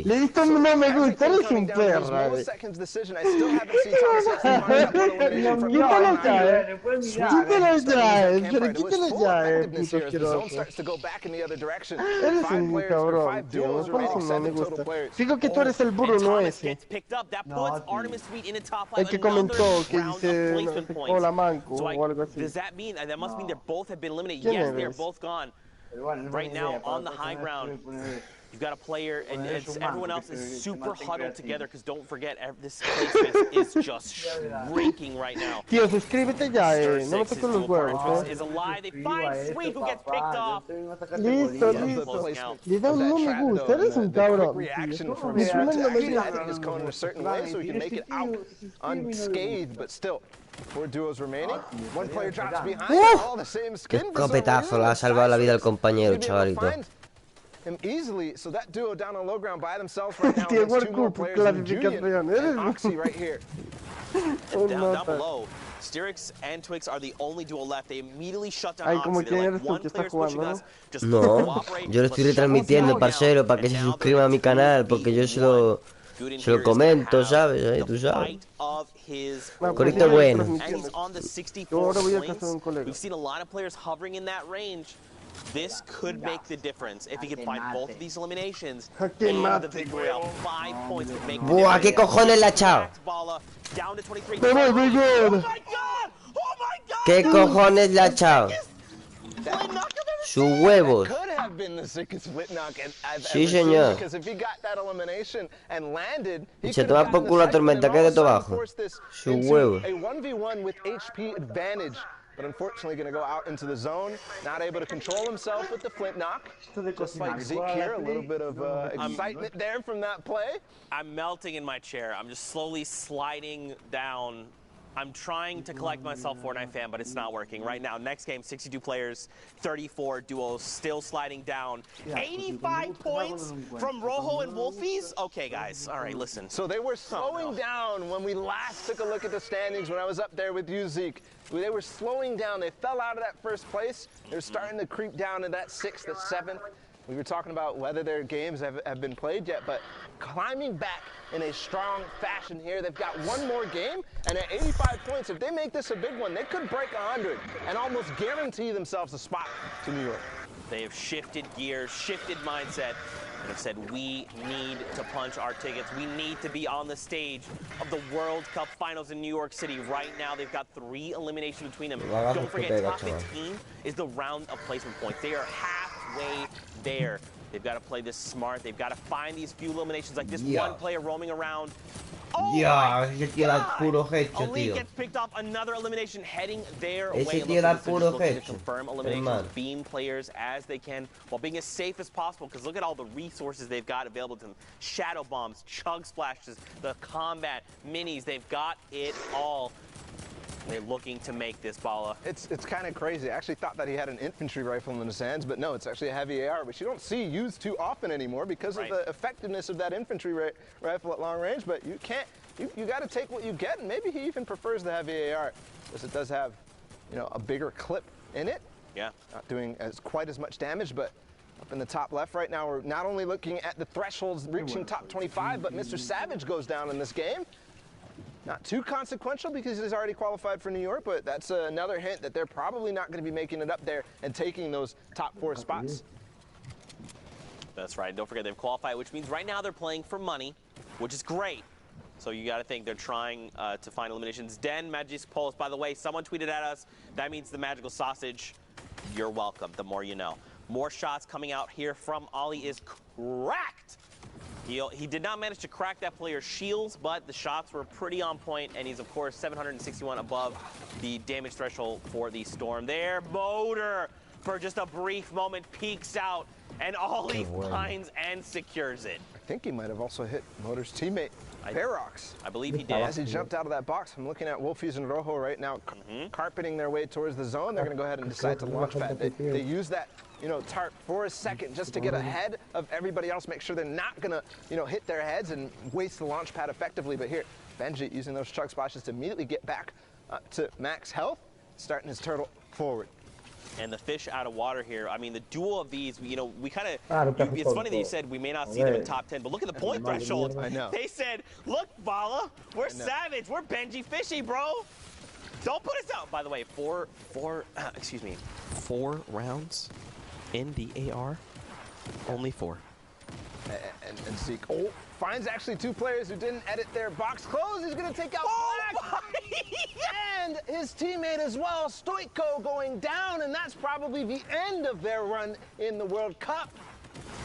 Le he visto un no me gusta, eres un perra. Quítalo ya, quítalo ya, pero quítalo ya, puto asqueroso. Eres un cabrón, tío, me parece un no me gusta. Fijo que tú eres el burro, no ese. No, tío. El que comentó que dice, no, hola manco o algo así. No. ¿Quién eres? Pero bueno, no Right tengo now idea. on the Para high personas ground, puede poner you've got a player, and poner eso un manco, everyone else que is se super mantenga huddled así. together because don't forget, this placement is just shrinking right now. Tío, suscríbete ya, Stir no me 6 is toques los dual huevos, partridge No, is yo me alive. They suscribo find a Sweet, esto, who gets picked papá. Yo off. estoy en otra Listo, categoría. listo. Closing out. Le da un no me gusta, eres un cabrón, tío. ¿Cómo me Me voy a suena no me suscribir a gusta. no me gusta? Claro, si yo estoy unscathed, but still. 4 duos remaining. No, tío, One player estaría drops fallando. behind. All the same Qué skin for some escopetazo reason. le ha salvado la vida al compañero, Maybe able to chavalito. find him easily. So that duo down on low ground by themselves right now Tío, against 2 more World Cup, players in Julian clasificación, and eres Oxy right here. un Down nota. below, Styrix and Twix are the only duo left. They immediately shut down Ay, como Oxy. They're quién like, eres tú one que estás player's pushing jugando, us. ¿no? Just No, cooperate. yo lo estoy Let's shut retransmitiendo, them down. parcero, para que And se now suscriban a mi they're canal, gonna porque yo se 2v1. lo, Good in se lo here is gonna comento, have ¿sabes? Ahí the tú sabes. fight of his No, Corito pues, bueno. And he's on the Yo 64 ahora voy a points. casar a un colega. We've seen a lot of players hovering in that range. This could make the difference if he can find both of these eliminations Jaque and the mate, victory out. 5 points would make the Buah, qué difference. cojones la ha echado. Bala down to 23. Me voy, Oh my God. god! Oh my god! ¿Qué cojones le ha echado? Flame knock I've ever Sus seen! huevos. Could have been the sickest split knock I've Sí, ever seen, señor. because if he got that elimination and landed, he Se could have toma por gotten culo the la second tormenta, and que all de of a todo sudden abajo. force this Su into huevo. a 1v1 with HP advantage. But unfortunately going to go out into the zone, not able to control himself with the flint knock. Just like Zeke here, a little bit of excitement there from that play. I'm melting in my chair. I'm just slowly sliding down. I'm trying to collect myself, Fortnite fan, but it's not working. Right now, next game, 62 players, 34 duos, still sliding down. 85 points from Rojo and Wolfies? Okay, guys. All right, listen. So they were slowing down when we last took a look at the standings when I was up there with you, Zeke. They were slowing down. They fell out of that first place. They're starting to creep down to that 6th, that 7th. We were talking about whether their games have been played yet, but climbing back in a strong fashion here. They've got one more game, and at 85 points, if they make this a big one, they could break 100 and almost guarantee themselves a spot to New York. They have shifted gears, shifted mindset, and have said, we need to punch our tickets. We need to be on the stage of the World Cup Finals in New York City. Right now, they've got 3 eliminations between them. Don't forget, top 15 is the round of placement points. They are halfway there. They've got to play this smart. They've got to find these few eliminations, like this one player roaming around. Oh Ese tío da puro hecho, Elite tío. gets picked off, another elimination heading their way. Ese And tío look da at this, they're puro just looking to hecho, confirm eliminations, hermano. beam players as they can, while being as safe as possible, because look at all the resources they've got available to them. Shadow bombs, chug splashes, the combat, minis, they've got it all. They're looking to make this, Bala. It's kind of crazy. I actually thought that he had an infantry rifle in his hands, but no, it's actually a heavy AR, which you don't see used too often anymore because of the effectiveness of that infantry rifle at long range. But you can't, you got to take what you get, and maybe he even prefers the heavy AR, because it does have, you know, a bigger clip in it. Yeah. Not doing quite as much damage, but up in the top left right now, we're not only looking at the thresholds reaching top 25, but Mr. Savage goes down in this game. Not too consequential because he's already qualified for New York, but that's another hint that they're probably not going to be making it up there and taking those top 4 spots. That's right. Don't forget they've qualified, which means right now they're playing for money, which is great. So you got to think they're trying to find eliminations. Den Magic Pulse, by the way, someone tweeted at us. That means the magical sausage. You're welcome. The more you know. More shots coming out here from Ollie is cracked. He did not manage to crack that player's shields, but the shots were pretty on point, and he's, of course, 761 above the damage threshold for the Storm. There, Motor, for just a brief moment, peeks out, and Ollie finds and secures it. I think he might have also hit Motor's teammate, Ferox. I believe he did. As he jumped out of that box, I'm looking at Wolfies and Rojo right now, carpeting their way towards the zone. They're going to go ahead and decide to launch pad. They use that, you know, tarp for a second just to get ahead of everybody else, make sure they're not going to, you know, hit their heads and waste the launch pad effectively. But here, Benji using those chug splashes to immediately get back to max health, starting his turtle forward. And the fish out of water here. I mean, the duel of these, you know, we kind of, it's funny that you said we may not see them in top 10, but look at the point threshold. I know. They said, look, Vala, we're savage. We're Benji Fishy, bro. Don't put us out. By the way, four rounds in the AR. Only 4. And Zeke finds actually 2 players who didn't edit their box close. He's going to take out Black. And his teammate as well, Stoico, going down, and that's probably the end of their run in the World Cup.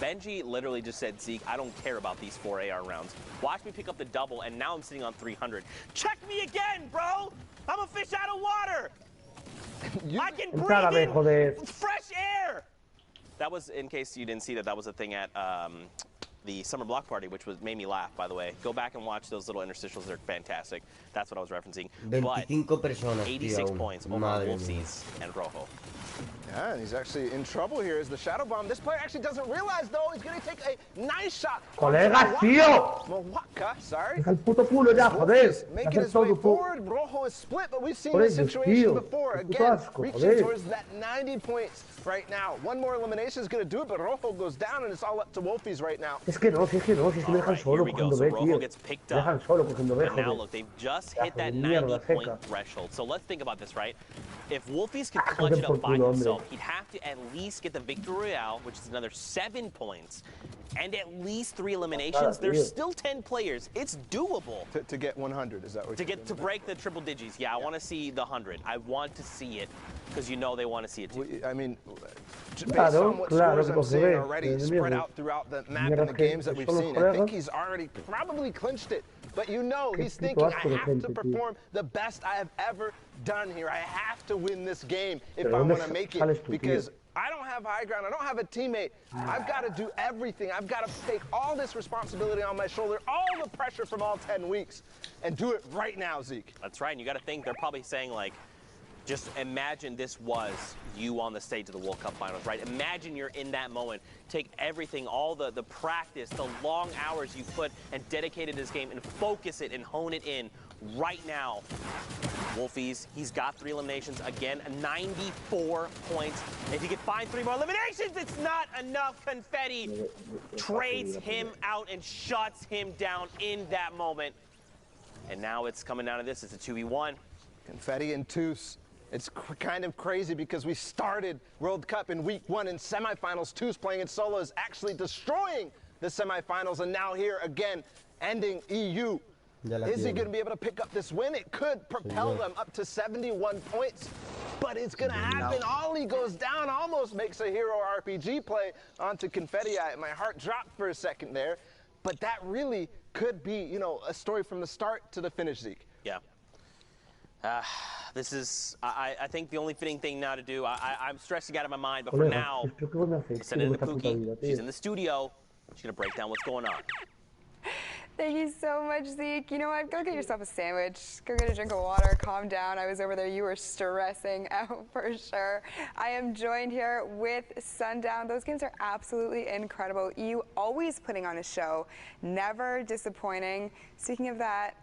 Benji literally just said, Zeke, I don't care about these 4 AR rounds. Watch me pick up the double, and now I'm sitting on 300. Check me again, bro! I'm a fish out of water! I can breathe in fresh air! That was, in case you didn't see that, that was a thing at the summer block party, which made me laugh, by the way. Go back and watch those little interstitials. They're fantastic. That's what I was referencing. But 86 points over Wolfsies and Rojo. Yeah, and he's actually in trouble here as the Shadow Bomb. This player actually doesn't realize, though, he's going to take a nice shot. ¡Colegas, tío! Mwaka, sorry. Deja el puto culo ya, joder. Making his way forward. Rojo is split, but we've seen this situation before. Again, reaching towards that 90 points right now. One more elimination is going to do it, but Rojo goes down, and it's all up to Wolfies right now. Es que no, si es que me dejan solo cogiendo B, tío. Me dejan solo cogiendo B, joder. Now look, they've just hit that 90-point threshold. So let's think about this, right? If Wolfies could clutch it up by himself, he'd have to at least get the Victory Royale, which is another 7 points, and at least 3 eliminations. There's still 10 players. It's doable. To get 100, is that what you're to break the triple digits. Yeah, I want to see the 100. I want to see it because you know they want to see it too. Well, I mean, based on what scores I'm seeing already spread out throughout the map and the games that we've seen, I think he's already probably clinched it. But you know, he's thinking, I have to perform the best I have ever done here. I have to win this game if I want to make it, because I don't have high ground. I don't have a teammate. I've got to do everything. I've got to take all this responsibility on my shoulder, all the pressure from all 10 weeks, and do it right now, Zeke. That's right. And you got to think they're probably saying, like, just imagine this was you on the stage of the World Cup Finals, right? Imagine you're in that moment. Take everything, all the practice, the long hours you put and dedicated to this game and focus it and hone it in right now. Wolfies, he's got 3 eliminations. Again, 94 points. If he can find 3 more eliminations, it's not enough. Confetti trades him out and shuts him down in that moment. And now it's coming down to this. It's a 2v1. Confetti and Toos. It's kind of crazy because we started World Cup in week 1 in semifinals. Toos playing in solo is actually destroying the semifinals, and now here again, ending EU. Is he going to be able to pick up this win? It could propel them up to 71 points, but it's going to happen. Ollie goes down, almost makes a hero RPG play onto Confetti. My heart dropped for a second there, but that really could be, you know, a story from the start to the finish, Zeke. Yeah. This is, I think, the only fitting thing now to do. I'm stressing out of my mind, but for now, send it to Pookie. She's in the studio. She's going to break down what's going on. Thank you so much, Zeke. You know what? Go get yourself a sandwich. Go get a drink of water. Calm down. I was over there. You were stressing out for sure. I am joined here with Sundown. Those games are absolutely incredible. You always putting on a show. Never disappointing. Speaking of that,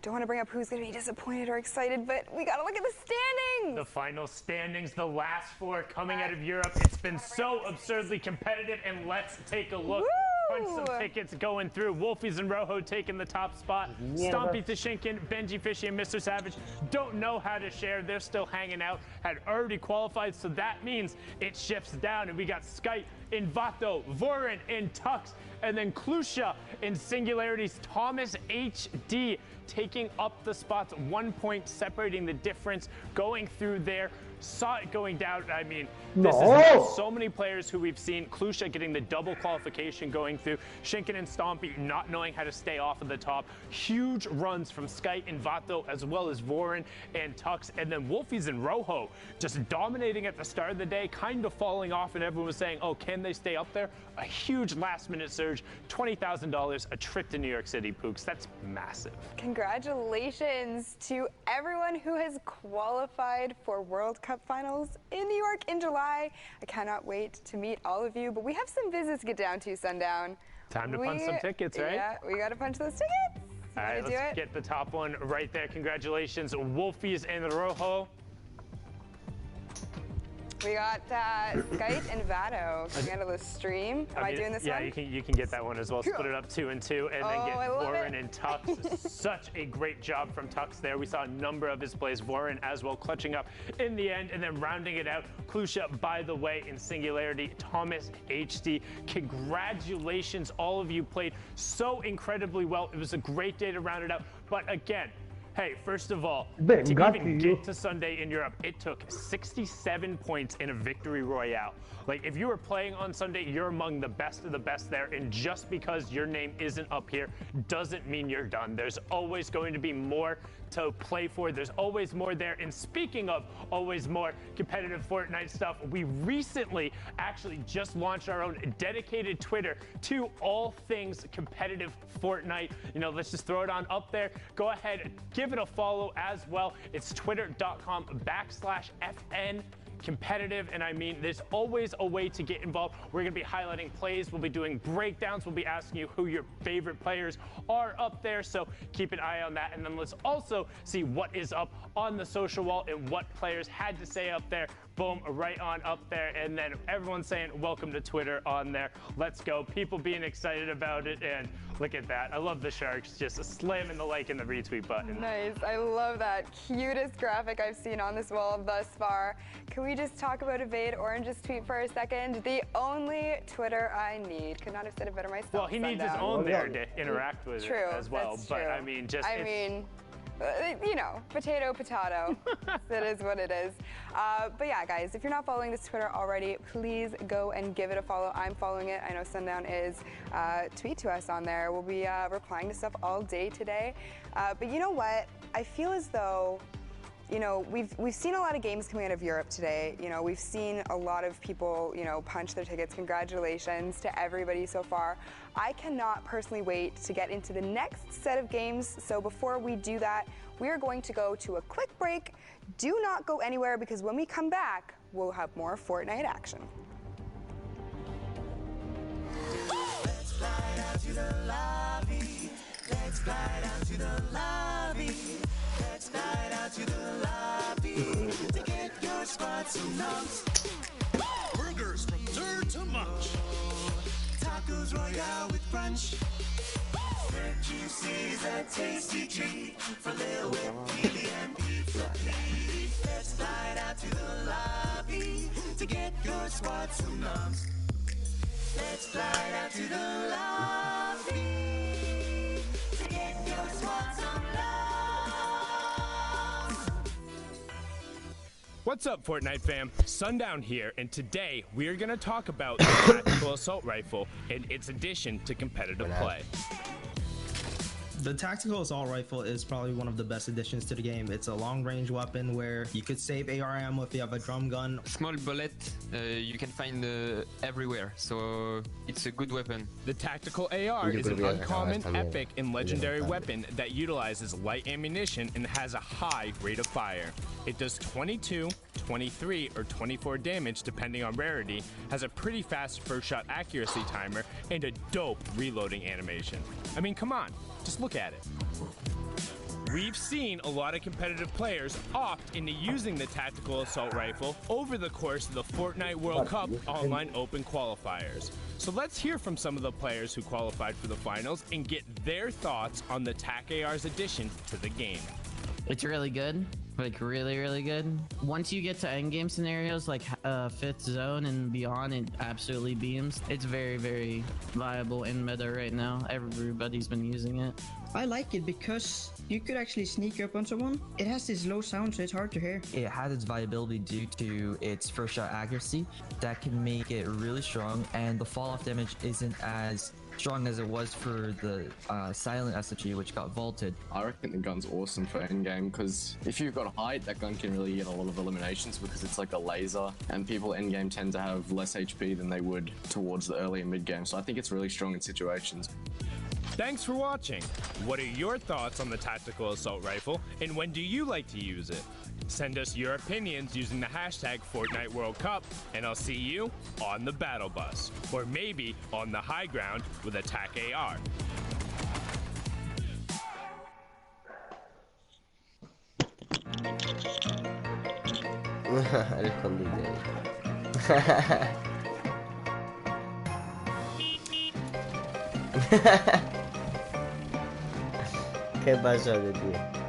don't want to bring up who's going to be disappointed or excited, but we got to look at the standings. The final standings, the last 4 coming out of Europe. It's been so absurdly competitive, and let's take a look. Punch some tickets going through. Wolfies and Rojo taking the top spot. Stompy Tashinkin, Benji Fishy, and Mr. Savage don't know how to share. They're still hanging out. Had already qualified, so that means it shifts down, and we got Skype, Invato, Vorin, and Tux, and then Klusha in Singularities. Thomas HD taking up the spots, 1 point separating the difference, going through there. Saw it going down. I mean, this is so many players who we've seen. Klusha getting the double qualification going through. Shinken and Stompy not knowing how to stay off of the top. Huge runs from Sky and Vato, as well as Vorin and Tux. And then Wolfies and Rojo just dominating at the start of the day, kind of falling off, and everyone was saying, oh, can they stay up there? A huge last-minute surge, $20,000, a trip to New York City, Pooks. That's massive. Congratulations to everyone who has qualified for World Cup Finals in New York in July. I cannot wait to meet all of you, but we have some business to get down to, Sundown. Time to punch some tickets, right? Yeah, we got to punch those tickets. All right, let's get the top one right there. Congratulations, Wolfies and Rojo. We got Skype and Vado coming out of the stream. Am I doing this one? Yeah, you can get that one as well. Split it up 2 and 2, and then get Warren and Tux. Such a great job from Tux there. We saw a number of his plays. Warren as well clutching up in the end, and then rounding it out. Klusha, by the way, in Singularity. Thomas HD, congratulations. All of you played so incredibly well. It was a great day to round it out. But again, hey, first of all, to even get to Sunday in Europe, it took 67 points in a victory royale. Like, if you were playing on Sunday, you're among the best of the best there, and just because your name isn't up here doesn't mean you're done. There's always going to be more to play for. There's always more there. And speaking of always more competitive Fortnite stuff, we recently actually just launched our own dedicated Twitter to all things competitive Fortnite. You know, let's just throw it on up there. Go ahead, give it a follow as well. It's twitter.com/FN competitive, and I mean, there's always a way to get involved. We're going to be highlighting plays, we'll be doing breakdowns, we'll be asking you who your favorite players are up there, so keep an eye on that. And then let's also see what is up on the social wall and what players had to say up there. Boom, right on up there, and then everyone saying welcome to Twitter on there. Let's go. People being excited about it, and look at that. I love the Sharks just slamming the like and the retweet button. Nice. I love that. Cutest graphic I've seen on this wall thus far. Can we just talk about Evade Orange's tweet for a second? The only Twitter I need. Could not have said it better myself. Well, he needs his own there to interact with it as well. That's but true. I mean, just you know, potato. It is what it is. But yeah, guys, if you're not following this Twitter already, please go and give it a follow. I'm following it. I know Sundown is. Tweet to us on there. We'll be replying to stuff all day today. But you know what? I feel as though, you know, we've seen a lot of games coming out of Europe today. You know, we've seen a lot of people, you know, punch their tickets. Congratulations to everybody so far. I cannot personally wait to get into the next set of games. So before we do that, we are going to go to a quick break. Do not go anywhere, because when we come back, we'll have more Fortnite action. Let's fly out to the lobby. Let's fly out to the lobby. Let's fly out to the lobby to get your squad some numbs. Burgers from dirt to munch. Tacos Royale with brunch. Red juices, a tasty treat for Lil Whip, Keely, and Pete. Let's fly out to the lobby to get your squad some numbs. Let's fly out to the lobby to get your squad some numbs. What's up, Fortnite fam? Sundown here, and today we are going to talk about the Tactical Assault Rifle and its addition to competitive play. The Tactical Assault Rifle is probably one of the best additions to the game. It's a long-range weapon where you could save AR ammo if you have a drum gun. Small bullet you can find everywhere, so it's a good weapon. The Tactical AR is an uncommon, epic, and legendary weapon that utilizes light ammunition and has a high rate of fire. It does 22, 23, or 24 damage depending on rarity, has a pretty fast first shot accuracy timer, and a dope reloading animation. I mean, come on. Just look at it. We've seen a lot of competitive players opt into using the Tactical Assault Rifle over the course of the Fortnite World Cup online open qualifiers. So let's hear from some of the players who qualified for the finals and get their thoughts on the TAC AR's addition to the game. It's really good. Like really good. Once you get to endgame scenarios like 5th zone and beyond, it absolutely beams. It's very viable in meta right now. Everybody's been using it. I like it because you could actually sneak up on someone. It has this low sound, so it's hard to hear. It has its viability due to its first shot accuracy that can make it really strong, and the fall off damage isn't as strong as it was for the silent SMG, which got vaulted. I reckon the gun's awesome for endgame, because if you've got height, that gun can really get a lot of eliminations because it's like a laser, and people endgame tend to have less HP than they would towards the early and mid game, so I think it's really strong in situations. Thanks for watching. What are your thoughts on the Tactical Assault Rifle, and when do you like to use it? Send us your opinions using the hashtag Fortnite World Cup, and I'll see you on the battle bus, or maybe on the high ground with a TAC AR. El escondite. ¿Qué pasó, tío?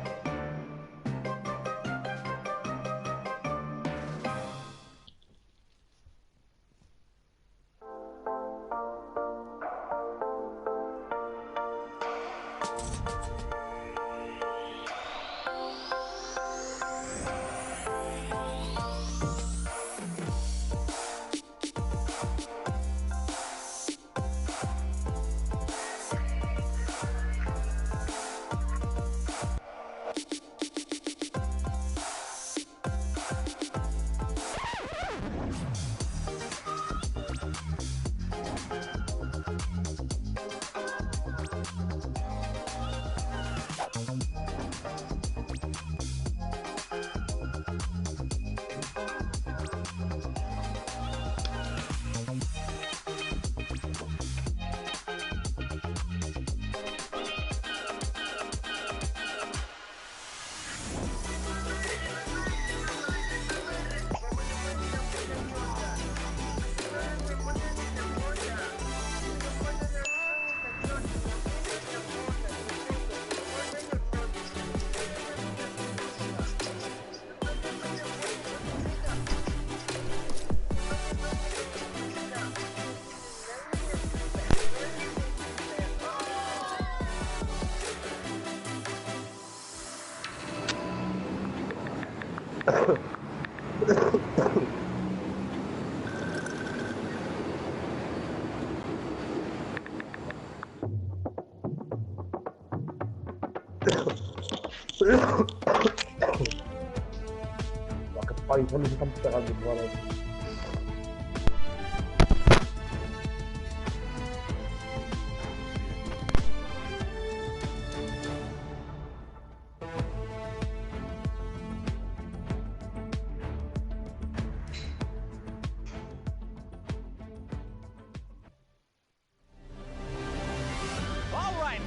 Ay, solo se están pegando todas las...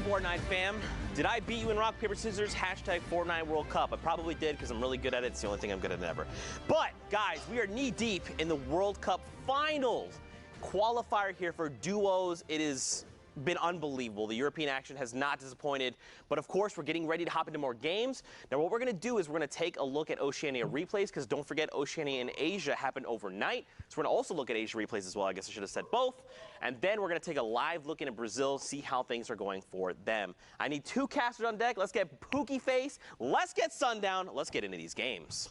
Fortnite fam. Did I beat you in rock, paper, scissors? Hashtag Fortnite World Cup. I probably did because I'm really good at it. It's the only thing I'm good at ever. But guys, we are knee deep in the World Cup finals. Qualifier here for duos. It has been unbelievable. The European action has not disappointed. But of course, we're getting ready to hop into more games. Now, what we're going to do is we're going to take a look at Oceania replays because don't forget, Oceania and Asia happened overnight. So we're going to also look at Asia replays as well. I guess I should have said both. And then we're going to take a live look into Brazil, see how things are going for them. I need two casters on deck. Let's get Pookie Face. Let's get Sundown. Let's get into these games.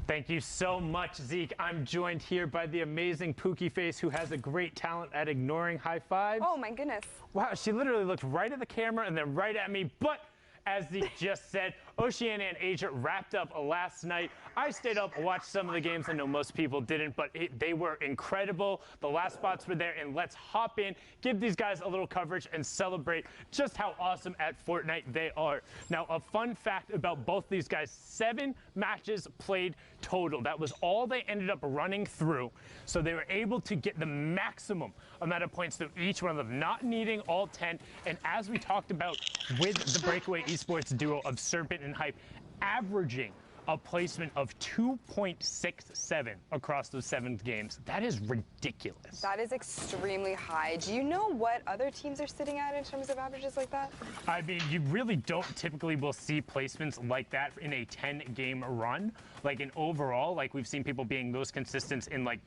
Thank you so much, Zeke. I'm joined here by the amazing Pookie Face, who has a great talent at ignoring high fives. Oh, my goodness. Wow, she literally looked right at the camera and then right at me. But as Zeke just said, Oceania and Asia wrapped up last night. I stayed up, watched some of the games. I know most people didn't, but they were incredible. The last spots were there, and let's hop in, give these guys a little coverage, and celebrate just how awesome at Fortnite they are. Now, a fun fact about both these guys, 7 matches played total. That was all they ended up running through. So they were able to get the maximum amount of points through each one of them, not needing all 10. And as we talked about with the Breakaway Esports duo of Serpent and Hype, averaging a placement of 2.67 across those 7 games. That is ridiculous. That is extremely high. Do you know what other teams are sitting at in terms of averages like that? I mean, you really don't typically will see placements like that in a 10-game run. Like in overall, like we've seen people being those consistent in like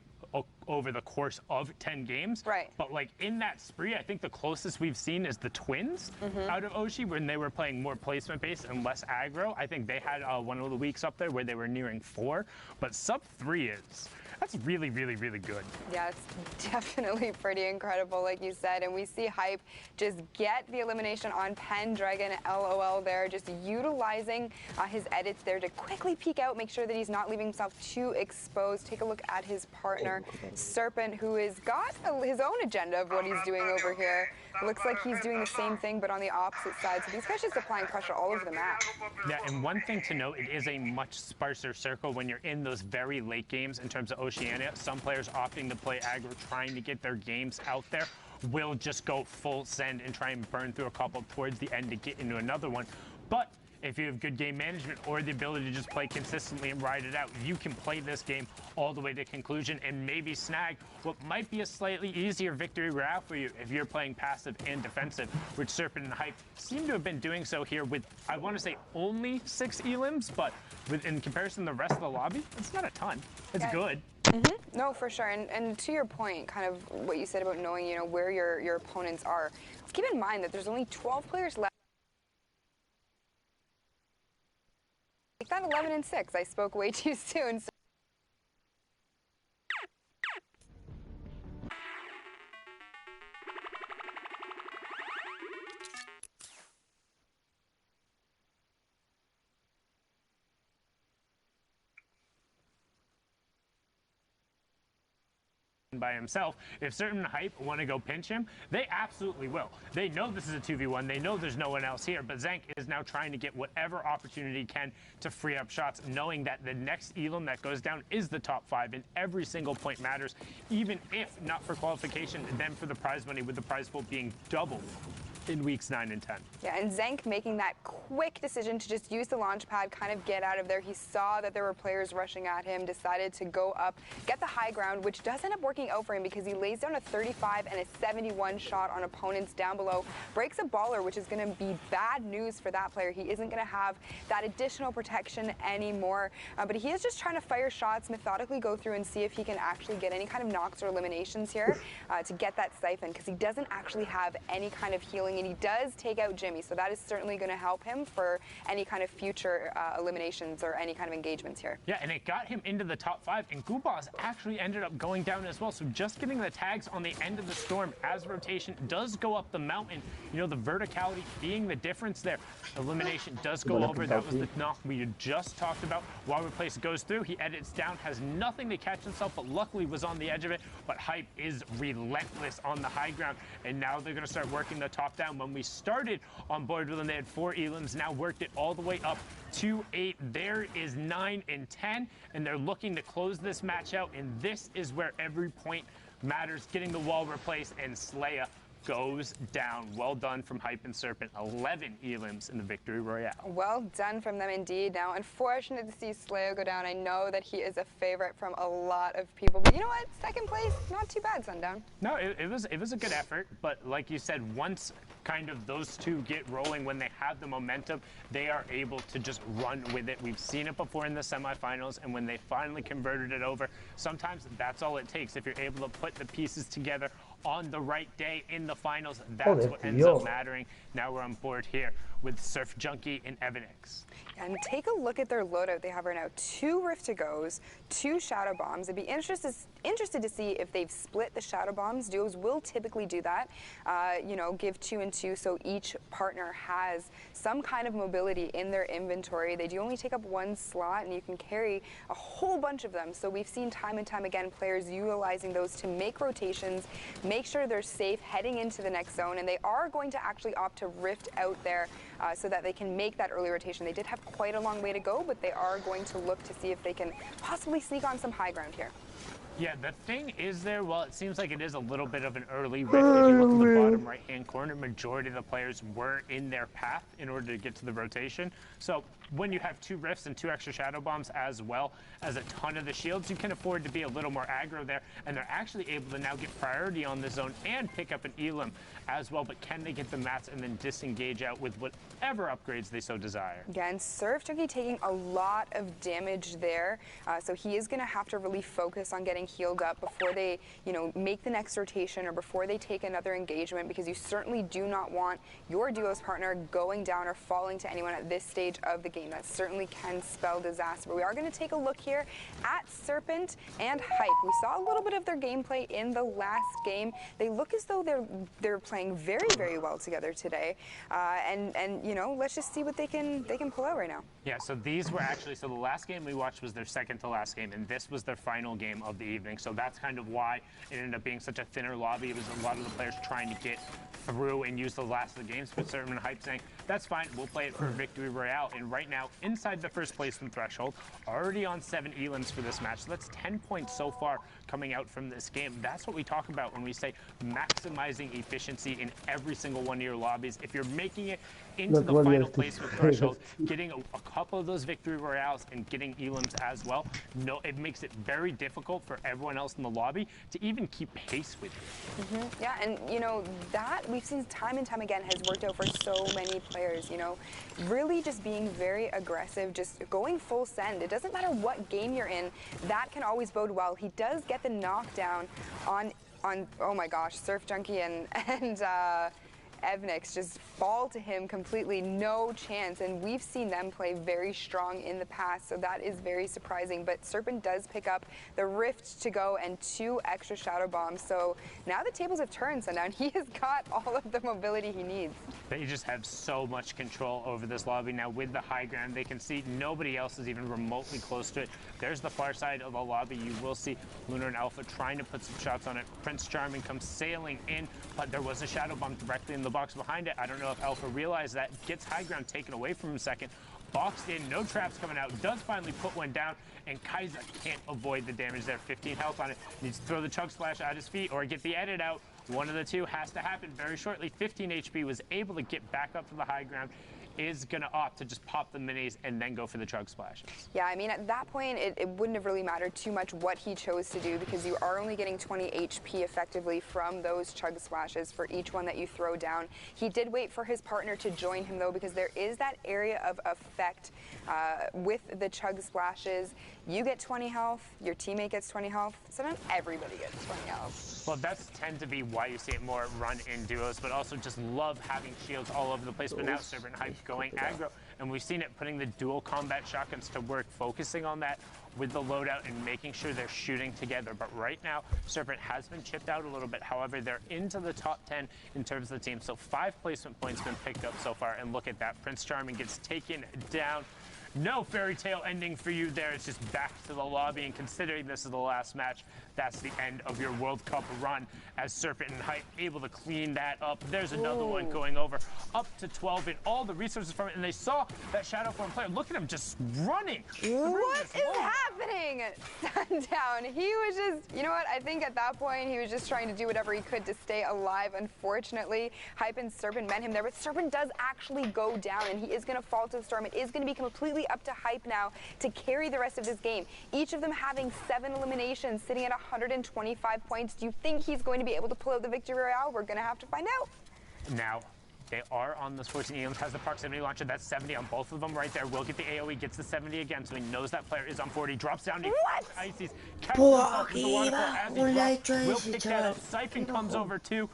over the course of 10 games. Right. But like in that spree, I think the closest we've seen is the Twins out of Oshi when they were playing more placement based and less aggro. I think they had one of the weeks up there where they were nearing 4, but sub 3 that's really, really, really good. Yeah, it's definitely pretty incredible, like you said. And we see Hype just get the elimination on Pendragon, LOL there, just utilizing his edits there to quickly peek out, make sure that he's not leaving himself too exposed. Take a look at his partner, Serpent, who has got his own agenda of what he's doing over here. Looks like he's doing the same thing, but on the opposite side. So these guys just applying pressure all over the map. Yeah, and one thing to note, it is a much sparser circle when you're in those very late games in terms of Oceania. Some players opting to play aggro, trying to get their games out there, will just go full send and try and burn through a couple towards the end to get into another one. But if you have good game management or the ability to just play consistently and ride it out, you can play this game all the way to conclusion and maybe snag what might be a slightly easier victory royale for you if you're playing passive and defensive, which Serpent and Hype seem to have been doing so here with, I want to say, only 6 elims, but in comparison to the rest of the lobby, it's not a ton. It's good. No, for sure. And to your point, kind of what you said about knowing, you know, where your opponents are, let's keep in mind that there's only 12 players left. Like that 11 and 6. I spoke way too soon. By himself. If Certain Hype want to go pinch him, they absolutely will. They know this is a 2v1. They know there's no one else here, but Zank is now trying to get whatever opportunity he can to free up shots, knowing that the next elim that goes down is the top 5, and every single point matters, even if not for qualification, then for the prize money, with the prize pool being doubled in weeks 9 and 10. Yeah, and Zank making that quick decision to just use the launch pad, kind of get out of there. He saw that there were players rushing at him, decided to go up, get the high ground, which does end up working out for him because he lays down a 35 and a 71 shot on opponents down below. Breaks a baller, which is going to be bad news for that player. He isn't going to have that additional protection anymore. But he is just trying to fire shots, methodically go through and see if he can actually get any kind of knocks or eliminations here to get that siphon, because he doesn't actually have any kind of healing, and he does take out Jimmy, so that is certainly going to help him for any kind of future eliminations or any kind of engagements here. Yeah, and it got him into the top 5, and Goobaz actually ended up going down as well, so just getting the tags on the end of the storm as rotation does go up the mountain, you know, the verticality being the difference there. Elimination does go over. That was the knock we had just talked about. While Replace goes through, he edits down, has nothing to catch himself, but luckily was on the edge of it. But Hype is relentless on the high ground, and now they're going to start working the top down. When we started on board with them, they had 4 elims, now worked it all the way up to 8. There is 9 and 10, and they're looking to close this match out, and this is where every point matters. Getting the wall replaced, and Slaya goes down. Well done from Hype and Serpent. 11 elims in the victory royale. Well done from them indeed. Now, unfortunate to see Slaya go down. I know that he is a favorite from a lot of people, but you know what? Second place, not too bad, Sundown. No, it was a good effort, but like you said, once kind of those two get rolling, when they have the momentum, they are able to just run with it. We've seen it before in the semifinals, and when they finally converted it over, sometimes that's all it takes. If you're able to put the pieces together on the right day in the finals, that's what ends up mattering. Now we're on board here with Surf Junkie and Evanix. And take a look at their loadout they have right now. 2 Rift to Goes, 2 Shadow Bombs. I'd be interested to see if they've split the Shadow Bombs. Duos will typically do that. You know, give 2 and 2 so each partner has some kind of mobility in their inventory. They do only take up 1 slot, and you can carry a whole bunch of them. So we've seen time and time again players utilizing those to make rotations, make sure they're safe heading into the next zone, and they are going to actually opt to Rift out there so that they can make that early rotation. They did have quite a long way to go, but they are going to look to see if they can possibly sneak on some high ground here. Yeah, the thing is there, well, it seems like it is a little bit of an early rift. If you look at the bottom right-hand corner, majority of the players were in their path in order to get to the rotation. So when you have 2 rifts and 2 extra Shadow Bombs as well as a ton of the shields, you can afford to be a little more aggro there, and they're actually able to now get priority on the zone and pick up an elim as well. But can they get the mats and then disengage out with whatever upgrades they so desire? Again, Surf Junkie taking a lot of damage there, so he is going to have to really focus on getting healed up before they, you know, make the next rotation or before they take another engagement, because you certainly do not want your duo's partner going down or falling to anyone at this stage of the game. That certainly can spell disaster. But we are going to take a look here at Serpent and Hype. We saw a little bit of their gameplay in the last game. They look as though they're playing very, very well together today. And you know, let's just see what they can pull out right now. Yeah, so these were actually, so the last game we watched was their second to last game, and this was their final game of the evening. So that's kind of why it ended up being such a thinner lobby. It was a lot of the players trying to get through and use the last of the games, but Serpent and Hype saying, that's fine, we'll play it for a victory royale. And right now, inside the first placement threshold, already on 7 elims for this match. So that's 10 points so far coming out from this game. That's what we talk about when we say maximizing efficiency in every single one of your lobbies. If you're making it into the final placement threshold, getting a couple of those victory royales and getting elims as well, it makes it very difficult for everyone else in the lobby to even keep pace with you. Yeah, and you know, that we've seen time and time again has worked out for so many players, you know, really just being very aggressive, just going full send. It doesn't matter what game you're in, that can always bode well. He does get the knockdown on oh my gosh, Surf Junkie and Evnix just fall to him completely, no chance, and we've seen them play very strong in the past, so that is very surprising. But Serpent does pick up the Rift to go and 2 extra Shadow Bombs, so now the tables have turned, Sundown. He has got all of the mobility he needs. They just have so much control over this lobby now with the high ground. They can see nobody else is even remotely close to it. There's the far side of the lobby. You will see Lunar and Alpha trying to put some shots on it. Prince Charming comes sailing in, but there was a Shadow Bomb directly in the box behind it. I don't know if Alpha realized that. Gets high ground taken away from him second. Boxed in, no traps coming out. Does finally put one down, and Kaiser can't avoid the damage there. 15 health on it. Needs to throw the Chug Splash at his feet or get the edit out. One of the two has to happen very shortly. 15 HP, was able to get back up to the high ground. Is going to opt to just pop the minis and then go for the Chug Splashes. Yeah, I mean, at that point, it wouldn't have really mattered too much what he chose to do, because you are only getting 20 HP effectively from those Chug Splashes for each one that you throw down. He did wait for his partner to join him, though, because there is that area of effect with the Chug Splashes. You get 20 health, your teammate gets 20 health, so not everybody gets 20 health. Well, that's tend to be why you see it more run in duos, but also just love having shields all over the place. But now Serpent Hype going aggro, and we've seen it putting the dual combat shotguns to work, focusing on that with the loadout and making sure they're shooting together. But right now, Serpent has been chipped out a little bit. However, they're into the top 10 in terms of the team. So 5 placement points been picked up so far, and look at that. Prince Charming gets taken down. No fairy tale ending for you there. It's just back to the lobby, and considering this is the last match, that's the end of your World Cup run, as Serpent and Hype able to clean that up. There's another one going over, up to 12 in all the resources from it, and they saw that Shadow Form player. Look at him just running. What is happening? Sundown. He was just, you know what, I think at that point he was just trying to do whatever he could to stay alive. Unfortunately, Hype and Serpent met him there, but Serpent does actually go down, and he is going to fall to the storm. It is going to be completely up to Hype now to carry the rest of this game. Each of them having 7 eliminations, sitting at 125 points. Do you think he's going to be able to pull out the victory royale? We're going to have to find out. Now, they are on the 14 elims, has the proximity launcher. That's 70 on both of them right there. Will get the AoE, gets the 70 again, so he knows that player is on 40. Drops down to Ices. Catches himself in the waterfall as he drops. Will pick that up. Siphon comes over too.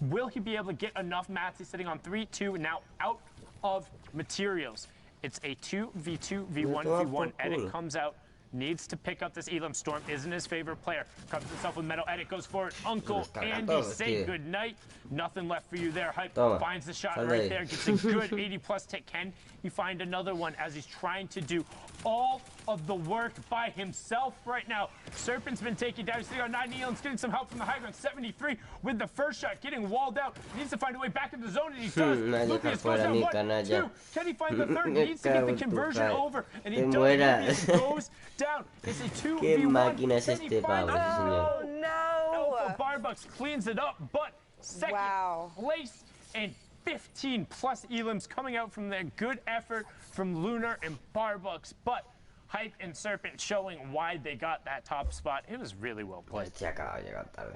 Will he be able to get enough mats? He's sitting on 3-2, now out of materials. It's a 2v2, v1, v1. Edit comes out. Needs to pick up this Elim. Storm isn't his favorite player. Covers himself with metal. Edit goes forward. Uncle Andy, say goodnight. Nothing left for you there. Hype finds the shot right there. Gets a good 80+ tick. Can he find another one as he's trying to do all of the work by himself right now? Serpent's been taken down. He's sitting on 9 Elim's, getting some help from the high ground. 73 with the first shot, getting walled out. Needs to find a way back in the zone, and he does. Lucas goes down 1, 2. Can he find the third? Needs to get the conversion over, and he does. Goes down. It's a 2v1. Can he find the Oh no! Alpha Barbucks cleans it up, but second place and 15+ elims coming out from their good effort from Lunar and Barbucks, but Hype and Serpent showing why they got that top spot. It was really well played. Se acaba de llegar tarde.